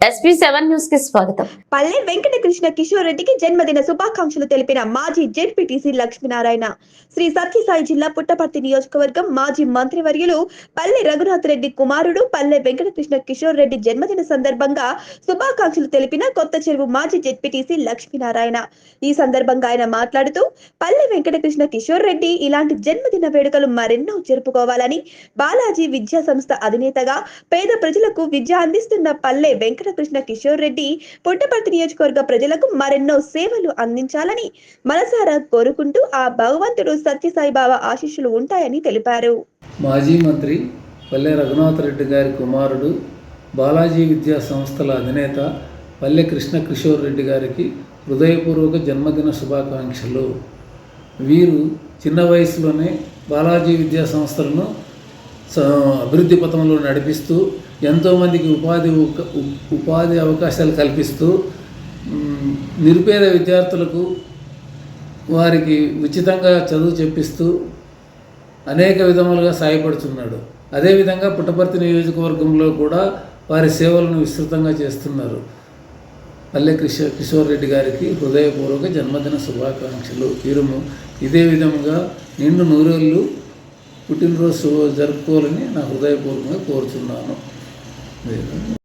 SP7 news కి స్వాగతం. పల్లె వెంకటకృష్ణ కిషోర్ రెడ్డికి జన్మదిన శుభాకాంక్షలు తెలిపిన మాజీ జెడ్పీటీసీ లక్ష్మీనారాయణ. శ్రీ సత్యసాయి జిల్లా పుట్టపర్తి నియోజకవర్గం మాజీ మంత్రివర్యులు పల్లె రఘునాథ్ రెడ్డి కుమారుడు పల్లె వెంకటకృష్ణ కిషోర్ రెడ్డి జన్మదిన సందర్భంగా శుభాకాంక్షలు తెలిపిన కొత్త చెరువు మాజీ జెడ్పీటీసీ లక్ష్మీనారాయణ. ఈ సందర్భంగా ఆయన మాట్లాడుతూ పల్లె వెంకటకృష్ణ కిషోర్ రెడ్డి ఇలాంటి జన్మదిన వేడుకలు మరెన్నో జరుపుకోవాలని, బాలాజీ విద్యా సంస్థ అధినేతగా పేద ప్రజలకు విద్య అందిస్తున్న పల్లె వెంకటకృష్ణ కిషోర్ రెడ్డి పుట్టపర్తి నియోజకవర్గ ప్రజలకు మరెన్నో సేవలు అందించాలని మనసారా కోరుకుంటూ ఆ భగవంతుడు సత్యసాయి బాబా ఆశీస్సులు ఉంటాయని తెలిపారు. మాజీ మంత్రి పల్లె రఘునాథ్ రెడ్డి గారి కుమారుడు బాలాజీ విద్యా సంస్థల అధినేత పల్లె కృష్ణ కిషోర్ రెడ్డి గారికి హృదయపూర్వక జన్మదిన శుభాకాంక్షలు. వీరు చిన్న వయసులోనే బాలాజీ విద్యా సంస్థలను అభివృద్ధి పథంలో నడిపిస్తూ ఎంతోమందికి ఉపాధి అవకాశాలు కల్పిస్తూ నిరుపేద విద్యార్థులకు వారికి ఉచితంగా చదువు చెప్పిస్తూ అనేక విధములుగా సాయపడుతున్నాడు. అదేవిధంగా పుట్టపర్తి నియోజకవర్గంలో కూడా వారి సేవలను విస్తృతంగా చేస్తున్నారు. పల్లె కిషోర్ రెడ్డి గారికి హృదయపూర్వక జన్మదిన శుభాకాంక్షలు. వీరుము ఇదే విధంగా నిండు నూరేళ్ళు పుట్టినరోజు జరుపుకోవాలని నా హృదయపూర్వకంగా కోరుతున్నాను.